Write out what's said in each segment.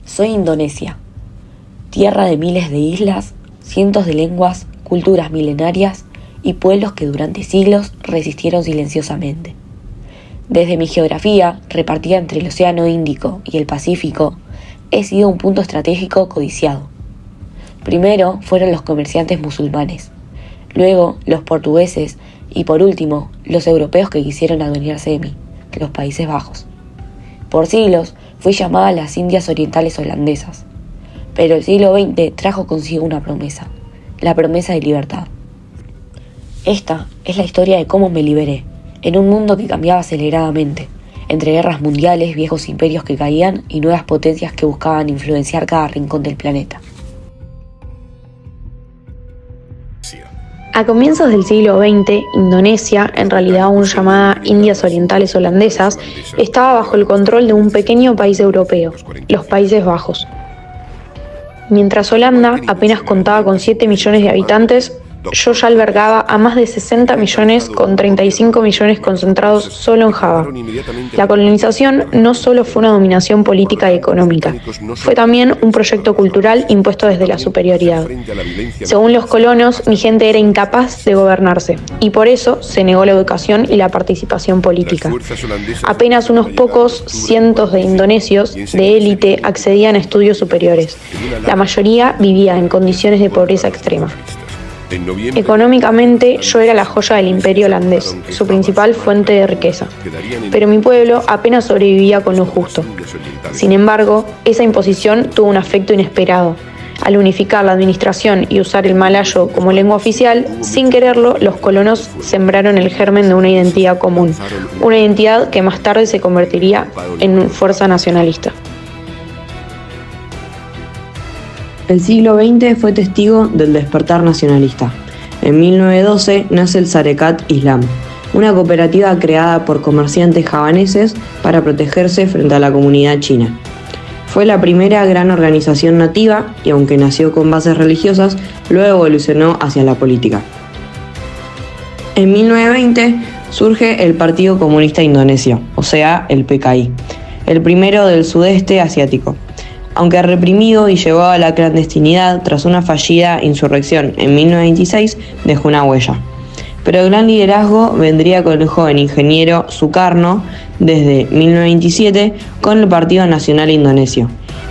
Soy Indonesia, tierra de miles de islas, cientos de lenguas, culturas milenarias y pueblos que durante siglos resistieron silenciosamente. Desde mi geografía, repartida entre el Océano Índico y el Pacífico, he sido un punto estratégico codiciado. Primero fueron los comerciantes musulmanes, luego los portugueses y por último los europeos que quisieron adueñarse de mí, los Países Bajos. Por siglos fui llamada las Indias Orientales Holandesas, pero el siglo XX trajo consigo una promesa, la promesa de libertad. Esta es la historia de cómo me liberé, en un mundo que cambiaba aceleradamente, entre guerras mundiales, viejos imperios que caían y nuevas potencias que buscaban influenciar cada rincón del planeta. A comienzos del siglo XX, Indonesia, en realidad aún llamada Indias Orientales Holandesas, estaba bajo el control de un pequeño país europeo, los Países Bajos. Mientras Holanda apenas contaba con 7 millones de habitantes, yo ya albergaba a más de 60 millones con 35 millones concentrados solo en Java. La colonización no solo fue una dominación política y económica, fue también un proyecto cultural impuesto desde la superioridad. Según los colonos, mi gente era incapaz de gobernarse y por eso se negó la educación y la participación política. Apenas unos pocos cientos de indonesios de élite accedían a estudios superiores. La mayoría vivía en condiciones de pobreza extrema. Económicamente, yo era la joya del imperio holandés, su principal fuente de riqueza. Pero mi pueblo apenas sobrevivía con lo justo. Sin embargo, esa imposición tuvo un efecto inesperado. Al unificar la administración y usar el malayo como lengua oficial, sin quererlo, los colonos sembraron el germen de una identidad común, una identidad que más tarde se convertiría en fuerza nacionalista. El siglo XX fue testigo del despertar nacionalista. En 1912 nace el Sarekat Islam, una cooperativa creada por comerciantes javaneses para protegerse frente a la comunidad china. Fue la primera gran organización nativa y aunque nació con bases religiosas, luego evolucionó hacia la política. En 1920 surge el Partido Comunista Indonesio, o sea, el PKI, el primero del sudeste asiático. Aunque reprimido y llevado a la clandestinidad tras una fallida insurrección en 1926, dejó una huella. Pero el gran liderazgo vendría con el joven ingeniero Sukarno desde 1927 con el Partido Nacional Indonesio.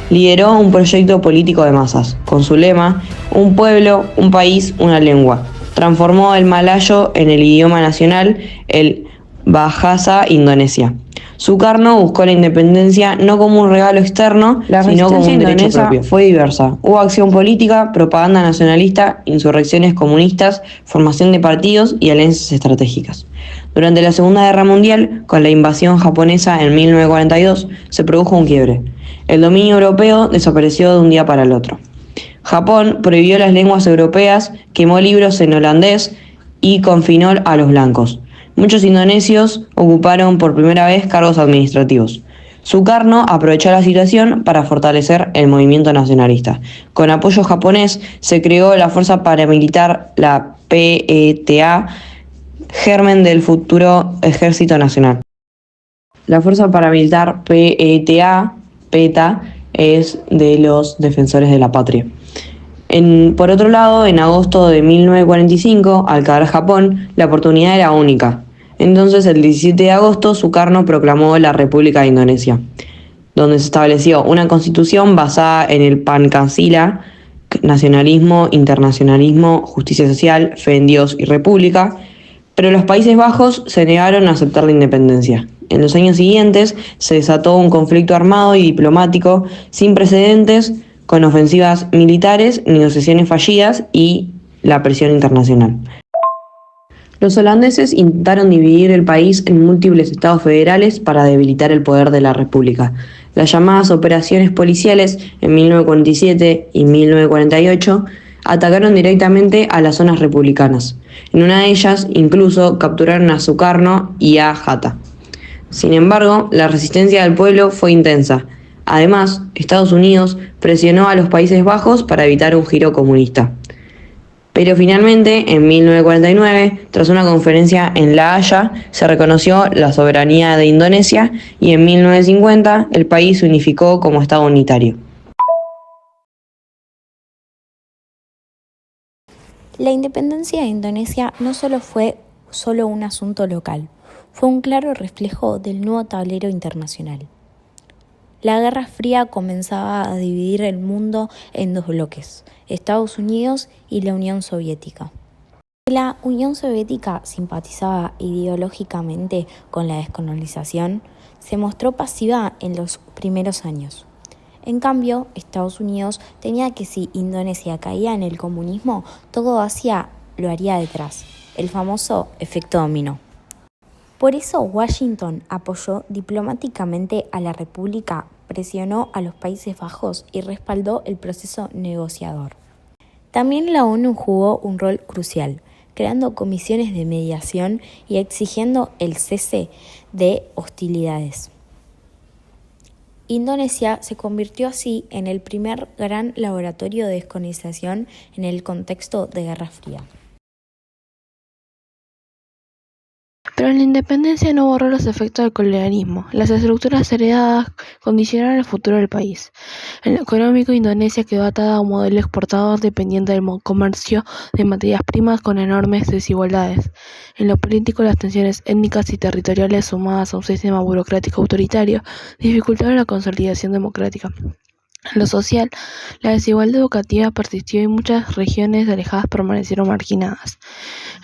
Lideró un proyecto político de masas, con su lema, un pueblo, un país, una lengua. Transformó el malayo en el idioma nacional, el Bahasa Indonesia. Sukarno buscó la independencia no como un regalo externo, sino como un derecho propio. Fue diversa. Hubo acción política, propaganda nacionalista, insurrecciones comunistas, formación de partidos y alianzas estratégicas. Durante la Segunda Guerra Mundial, con la invasión japonesa en 1942, se produjo un quiebre. El dominio europeo desapareció de un día para el otro. Japón prohibió las lenguas europeas, quemó libros en holandés y confinó a los blancos. Muchos indonesios ocuparon por primera vez cargos administrativos. Sukarno aprovechó la situación para fortalecer el movimiento nacionalista. Con apoyo japonés se creó la fuerza paramilitar, la PETA, germen del futuro Ejército Nacional. La fuerza paramilitar PETA es de los defensores de la patria. Por otro lado, en agosto de 1945, al caer Japón, la oportunidad era única. Entonces, el 17 de agosto, Sukarno proclamó la República de Indonesia, donde se estableció una constitución basada en el Pancasila, nacionalismo, internacionalismo, justicia social, fe en Dios y república, pero los Países Bajos se negaron a aceptar la independencia. En los años siguientes se desató un conflicto armado y diplomático sin precedentes, con ofensivas militares, negociaciones fallidas y la presión internacional. Los holandeses intentaron dividir el país en múltiples estados federales para debilitar el poder de la República. Las llamadas operaciones policiales en 1947 y 1948 atacaron directamente a las zonas republicanas. En una de ellas, incluso, capturaron a Sukarno y a Hatta. Sin embargo, la resistencia del pueblo fue intensa. Además, Estados Unidos presionó a los Países Bajos para evitar un giro comunista. Pero finalmente, en 1949, tras una conferencia en La Haya, se reconoció la soberanía de Indonesia y en 1950 el país se unificó como Estado unitario. La independencia de Indonesia no solo fue un asunto local, fue un claro reflejo del nuevo tablero internacional. La Guerra Fría comenzaba a dividir el mundo en dos bloques, Estados Unidos y la Unión Soviética. La Unión Soviética simpatizaba ideológicamente con la descolonización, se mostró pasiva en los primeros años. En cambio, Estados Unidos temía que si Indonesia caía en el comunismo, todo Asia lo haría detrás, el famoso efecto dominó. Por eso Washington apoyó diplomáticamente a la República, presionó a los Países Bajos y respaldó el proceso negociador. También la ONU jugó un rol crucial, creando comisiones de mediación y exigiendo el cese de hostilidades. Indonesia se convirtió así en el primer gran laboratorio de descolonización en el contexto de Guerra Fría. Pero la independencia no borró los efectos del colonialismo. Las estructuras heredadas condicionaron el futuro del país. En lo económico, Indonesia quedó atada a un modelo exportador dependiente del comercio de materias primas con enormes desigualdades. En lo político, las tensiones étnicas y territoriales sumadas a un sistema burocrático autoritario dificultaron la consolidación democrática. En lo social, la desigualdad educativa persistió y muchas regiones alejadas permanecieron marginadas.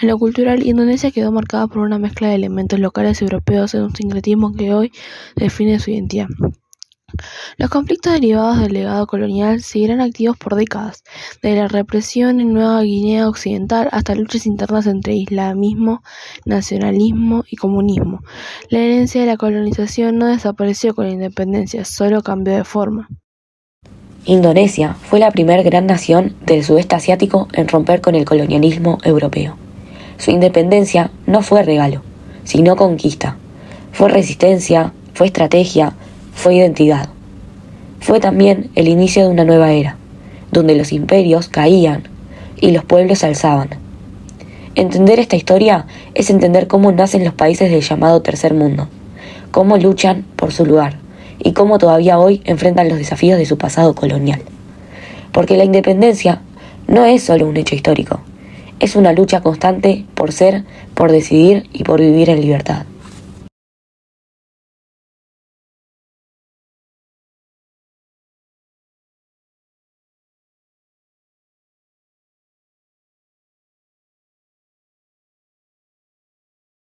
En lo cultural, Indonesia quedó marcada por una mezcla de elementos locales y europeos en un sincretismo que hoy define su identidad. Los conflictos derivados del legado colonial seguirán activos por décadas, desde la represión en Nueva Guinea Occidental hasta luchas internas entre islamismo, nacionalismo y comunismo. La herencia de la colonización no desapareció con la independencia, solo cambió de forma. Indonesia fue la primer gran nación del sudeste asiático en romper con el colonialismo europeo. Su independencia no fue regalo, sino conquista. Fue resistencia, fue estrategia, fue identidad. Fue también el inicio de una nueva era, donde los imperios caían y los pueblos se alzaban. Entender esta historia es entender cómo nacen los países del llamado tercer mundo, cómo luchan por su lugar y cómo todavía hoy enfrentan los desafíos de su pasado colonial. Porque la independencia no es solo un hecho histórico, es una lucha constante por ser, por decidir y por vivir en libertad.